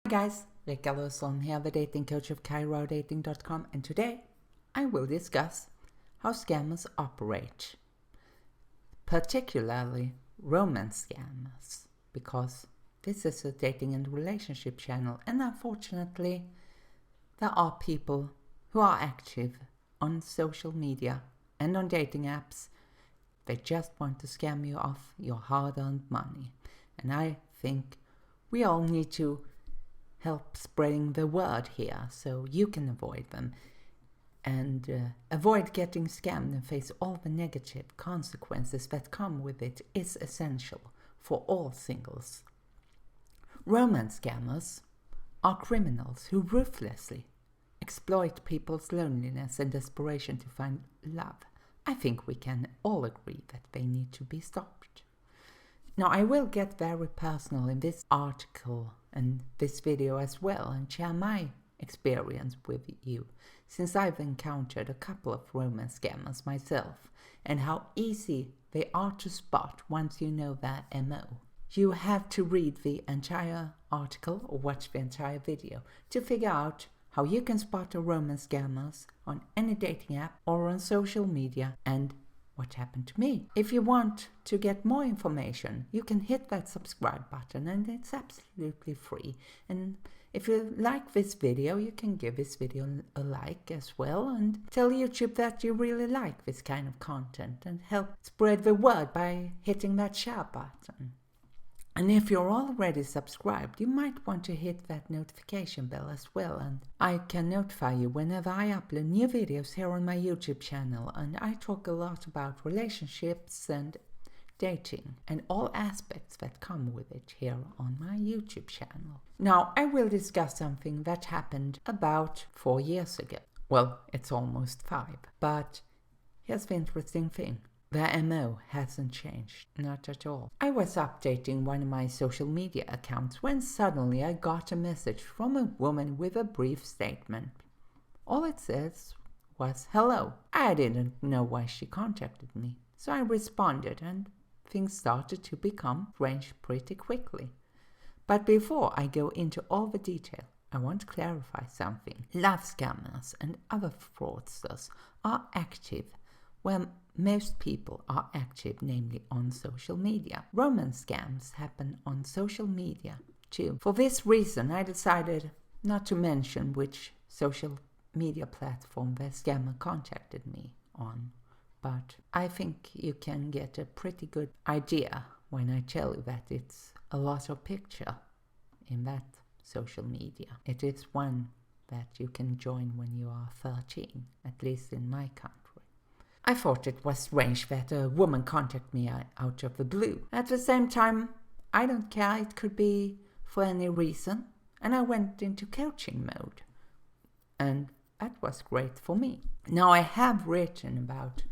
Hi guys, Rika Lawson here, the dating coach of KairoDating.com, and today I will discuss how scammers operate, particularly romance scammers, because this is a dating and relationship channel, and unfortunately there are people who are active on social media and on dating apps. They just want to scam you off your hard-earned money, and I think we all need to help spreading the word here so you can avoid them and avoid getting scammed and face all the negative consequences that come with it is essential for all singles. Romance scammers are criminals who ruthlessly exploit people's loneliness and desperation to find love. I think we can all agree that they need to be stopped. Now, I will get very personal in this article and this video as well and share my experience with you, since I've encountered a couple of romance scammers myself and how easy they are to spot once you know their MO. You have to read the entire article or watch the entire video to figure out how you can spot a romance scammers on any dating app or on social media and what happened to me. If you want to get more information, you can hit that subscribe button and it's absolutely free. And if you like this video, you can give this video a like as well and tell YouTube that you really like this kind of content and help spread the word by hitting that share button. And if you're already subscribed, you might want to hit that notification bell as well, and I can notify you whenever I upload new videos here on my YouTube channel. And I talk a lot about relationships and dating and all aspects that come with it here on my YouTube channel. Now, I will discuss something that happened about 4 years ago. Well, it's almost 5, but here's the interesting thing. The MO hasn't changed, not at all. I was updating one of my social media accounts when suddenly I got a message from a woman with a brief statement. All it says was hello. I didn't know why she contacted me, so I responded and things started to become strange pretty quickly. But before I go into all the detail, I want to clarify something. Love scammers and other fraudsters are active where most people are active, namely on social media. Romance scams happen on social media too. For this reason, I decided not to mention which social media platform the scammer contacted me on, but I think you can get a pretty good idea when I tell you that it's a lot of picture in that social media. It is one that you can join when you are 13, at least in my country. I thought it was strange that a woman contacted me out of the blue. At the same time, I don't care, it could be for any reason, and I went into coaching mode. And that was great for me. Now, I have written about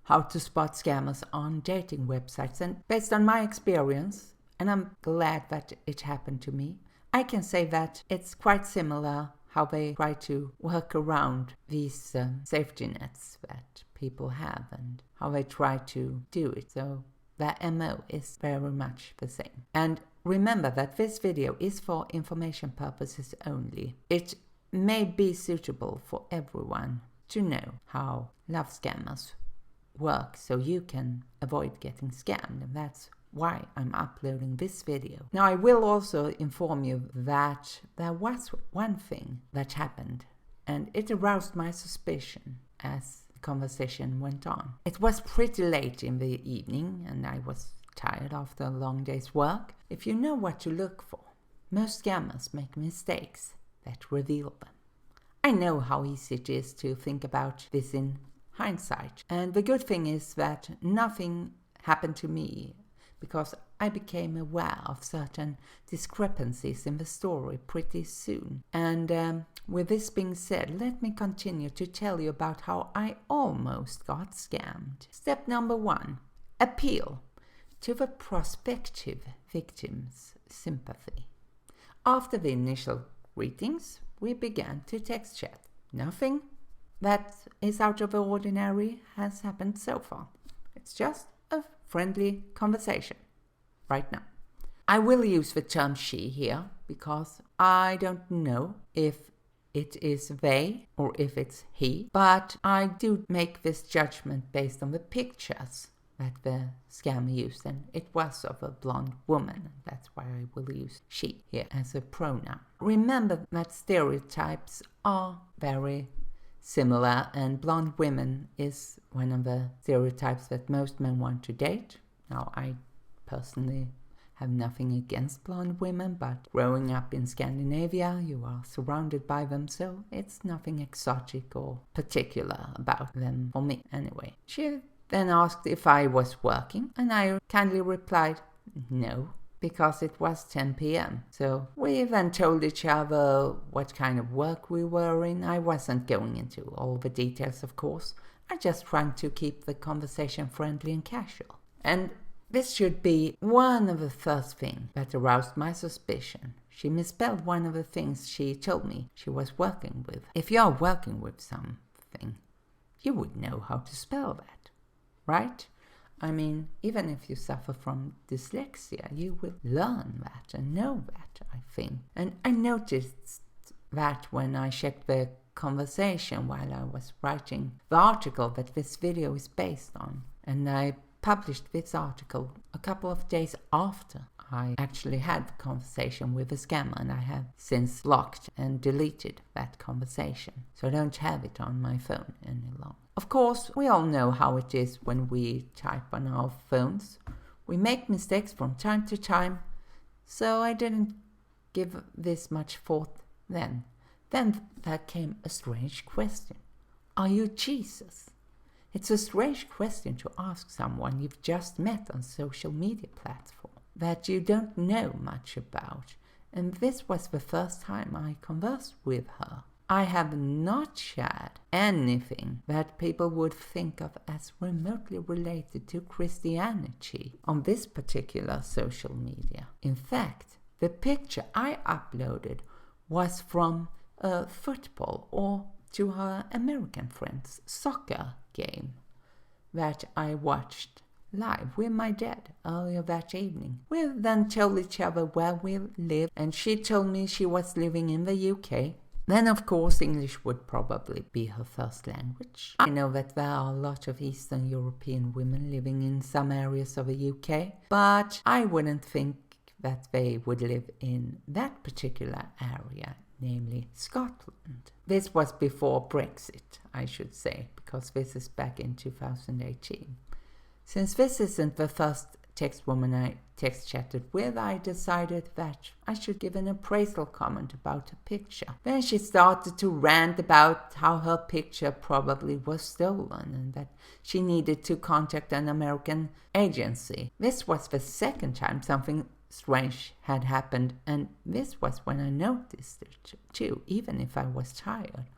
how to spot scammers on dating websites, and based on my experience, and I'm glad that it happened to me, I can say that it's quite similar how they try to work around these safety nets that people have and how they try to do it. So the MO is very much the same. And remember that this video is for information purposes only. It may be suitable for everyone to know how love scammers work so you can avoid getting scammed, and that's why I'm uploading this video. Now, I will also inform you that there was one thing that happened and it aroused my suspicion as the conversation went on. It was pretty late in the evening and I was tired after a long day's work. If you know what to look for, most scammers make mistakes that reveal them. I know how easy it is to think about this in hindsight, and the good thing is that nothing happened to me because I became aware of certain discrepancies in the story pretty soon. And with this being said, let me continue to tell you about how I almost got scammed. Step number 1, appeal to the prospective victim's sympathy. After the initial greetings, we began to text chat. Nothing that is out of the ordinary has happened so far. It's just a friendly conversation right now. I will use the term she here because I don't know if it is they or if it's he, but I do make this judgment based on the pictures that the scammer used, and it was of a blonde woman. That's why I will use she here as a pronoun. Remember that stereotypes are very similar, and blonde women is one of the stereotypes that most men want to date. Now, I personally have nothing against blonde women, but growing up in Scandinavia, you are surrounded by them, so it's nothing exotic or particular about them for me anyway. She then asked if I was working, and I kindly replied no, because it was 10 p.m. So we then told each other what kind of work we were in. I wasn't going into all the details, of course. I just tried to keep the conversation friendly and casual. And this should be one of the first things that aroused my suspicion. She misspelled one of the things she told me she was working with. If you are working with something, you would know how to spell that, right? I mean, even if you suffer from dyslexia, you will learn that and know that, I think. And I noticed that when I checked the conversation while I was writing the article that this video is based on. And I published this article a couple of days after I actually had the conversation with the scammer, and I have since blocked and deleted that conversation, so I don't have it on my phone any longer. Of course, we all know how it is when we type on our phones. We make mistakes from time to time, so I didn't give this much thought then. Then there came a strange question. Are you Jesus? It's a strange question to ask someone you've just met on social media platform that you don't know much about, and this was the first time I conversed with her. I have not shared anything that people would think of as remotely related to Christianity on this particular social media. In fact, the picture I uploaded was from a football or, to her American friends, soccer game that I watched live with my dad earlier that evening. We then told each other where we lived, and she told me she was living in the UK. Then, of course, English would probably be her first language. I know that there are a lot of Eastern European women living in some areas of the UK, but I wouldn't think that they would live in that particular area, namely Scotland. This was before Brexit, I should say, because this is back in 2018. Since this isn't the first text woman I text chatted with, I decided that I should give an appraisal comment about her picture. Then she started to rant about how her picture probably was stolen and that she needed to contact an American agency. This was the second time something strange had happened, and this was when I noticed it too, even if I was tired.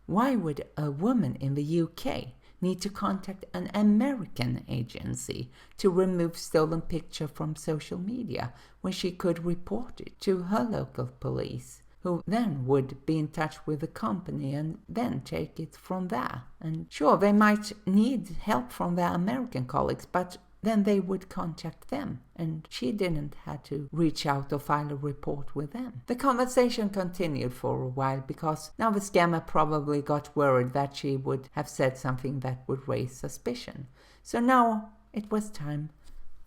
Why would a woman in the UK need to contact an American agency to remove stolen picture from social media when she could report it to her local police, who then would be in touch with the company and then take it from there? And sure, they might need help from their American colleagues, but then they would contact them, and she didn't have to reach out or file a report with them. The conversation continued for a while because now the scammer probably got worried that she would have said something that would raise suspicion. So now it was time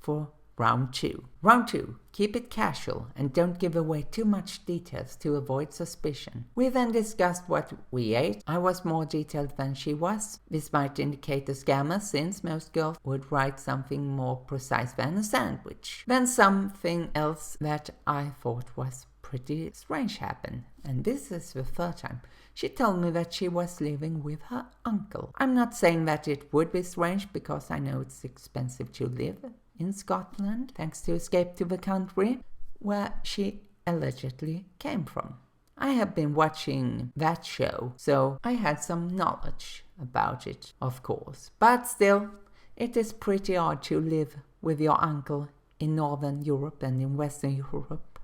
for round two. Round two, keep it casual and don't give away too much details to avoid suspicion. We then discussed what we ate. I was more detailed than she was. This might indicate a scammer, since most girls would write something more precise than a sandwich. Then something else that I thought was pretty strange happened, and this is the third time. She told me that she was living with her uncle. I'm not saying that it would be strange, because I know it's expensive to live in Scotland, thanks to Escape to the Country, where she allegedly came from. I have been watching that show, so I had some knowledge about it, of course. But still, it is pretty odd to live with your uncle in Northern Europe and in Western Europe,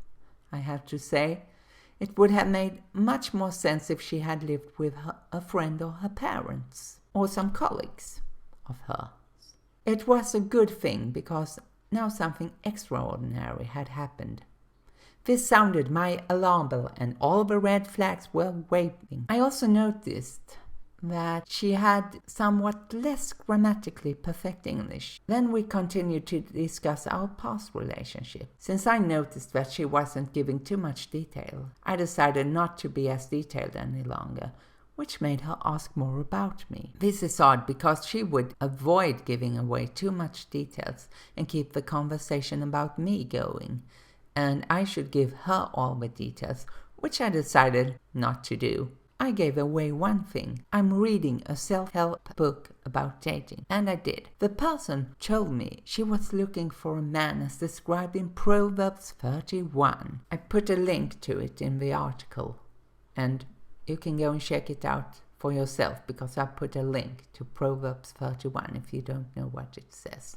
I have to say. It would have made much more sense if she had lived with a friend or her parents, or some colleagues of her. It was a good thing, because now something extraordinary had happened. This sounded my alarm bell and all the red flags were waving. I also noticed that she had somewhat less grammatically perfect English. Then we continued to discuss our past relationship. Since I noticed that she wasn't giving too much detail, I decided not to be as detailed any longer, which made her ask more about me. This is odd because she would avoid giving away too much details and keep the conversation about me going, and I should give her all the details, which I decided not to do. I gave away one thing. I'm reading a self-help book about dating, and I did. The person told me she was looking for a man as described in Proverbs 31. I put a link to it in the article, and you can go and check it out for yourself because I put a link to Proverbs 31 if you don't know what it says.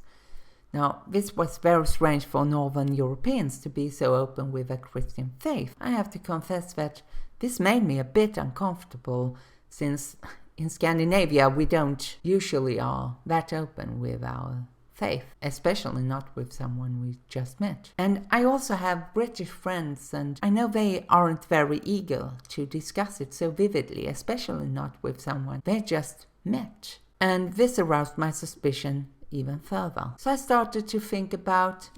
Now, this was very strange for Northern Europeans to be so open with their Christian faith. I have to confess that this made me a bit uncomfortable, since in Scandinavia we don't usually are that open with our faith, especially not with someone we just met. And I also have British friends, and I know they aren't very eager to discuss it so vividly, especially not with someone they just met. And this aroused my suspicion even further. So I started to think about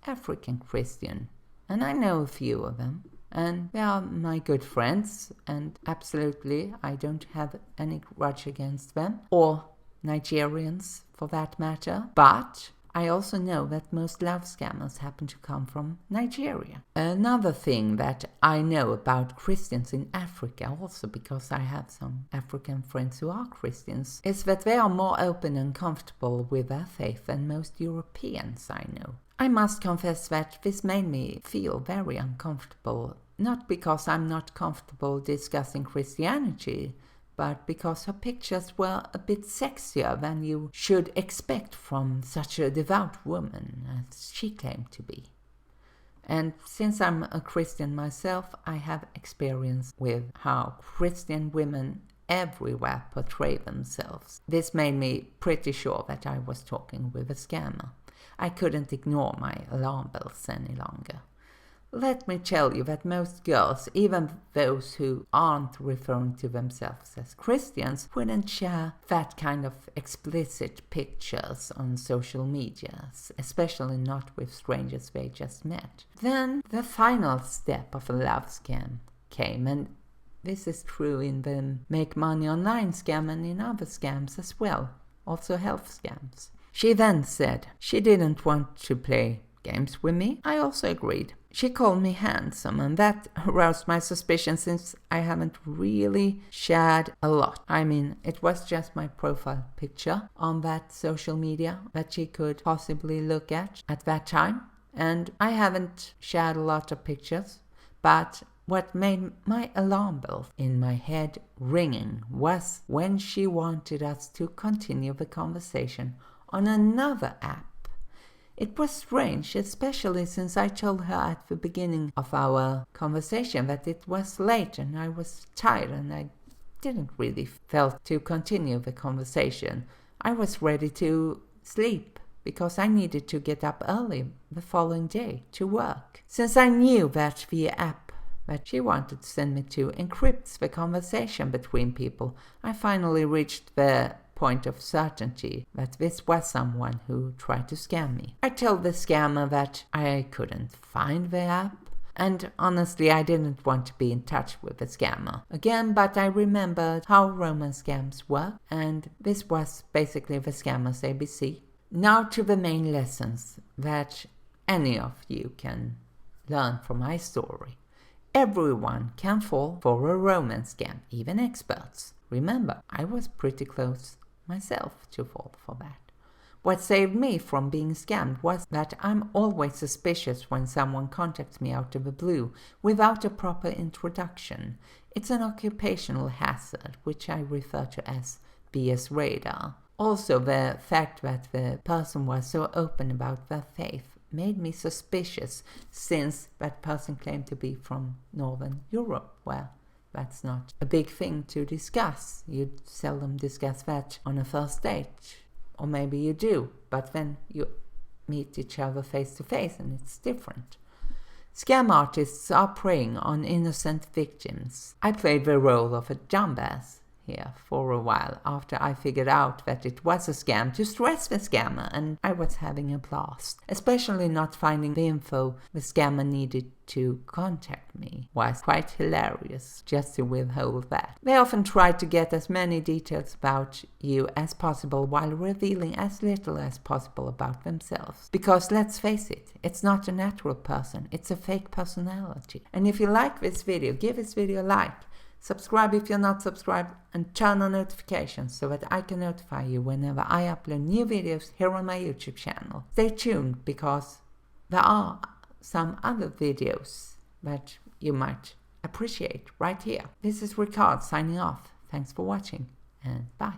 African Christian, and I know a few of them. And they are my good friends, and absolutely I don't have any grudge against them, or Nigerians for that matter. But I also know that most love scammers happen to come from Nigeria. Another thing that I know about Christians in Africa, also because I have some African friends who are Christians, is that they are more open and comfortable with their faith than most Europeans I know. I must confess that this made me feel very uncomfortable, not because I'm not comfortable discussing Christianity, but because her pictures were a bit sexier than you should expect from such a devout woman as she claimed to be. And since I'm a Christian myself, I have experience with how Christian women everywhere portray themselves. This made me pretty sure that I was talking with a scammer. I couldn't ignore my alarm bells any longer. Let me tell you that most girls, even those who aren't referring to themselves as Christians, wouldn't share that kind of explicit pictures on social media, especially not with strangers they just met. Then the final step of a love scam came, and this is true in the make money online scam and in other scams as well, also health scams. She then said she didn't want to play games with me. I also agreed. She called me handsome, and that aroused my suspicion since I haven't really shared a lot. I mean, it was just my profile picture on that social media that she could possibly look at that time, and I haven't shared a lot of pictures, but what made my alarm bell in my head ringing was when she wanted us to continue the conversation on another app. It was strange, especially since I told her at the beginning of our conversation that it was late and I was tired and I didn't really felt to continue the conversation. I was ready to sleep because I needed to get up early the following day to work. Since I knew that the app that she wanted to send me to encrypts the conversation between people, I finally reached the point of certainty that this was someone who tried to scam me. I told the scammer that I couldn't find the app, and honestly I didn't want to be in touch with the scammer again, but I remembered how romance scams work, and this was basically the scammer's ABC. Now to the main lessons that any of you can learn from my story. Everyone can fall for a romance scam, even experts. Remember, I was pretty close myself to fall for that. What saved me from being scammed was that I'm always suspicious when someone contacts me out of the blue without a proper introduction. It's an occupational hazard, which I refer to as BS radar. Also, the fact that the person was so open about their faith made me suspicious, since that person claimed to be from Northern Europe, where that's not a big thing to discuss. You seldom discuss that on a first date. Or maybe you do, but then you meet each other face to face and it's different. Scam artists are preying on innocent victims. I played the role of a jumbass here for a while after I figured out that it was a scam to stress the scammer, and I was having a blast. Especially not finding the info the scammer needed to contact me was quite hilarious, just to withhold that. They often try to get as many details about you as possible while revealing as little as possible about themselves. Because let's face it, it's not a natural person, it's a fake personality. And if you like this video, give this video a like. Subscribe if you're not subscribed, and turn on notifications so that I can notify you whenever I upload new videos here on my YouTube channel. Stay tuned, because there are some other videos that you might appreciate right here. This is Ricard signing off. Thanks for watching, and bye.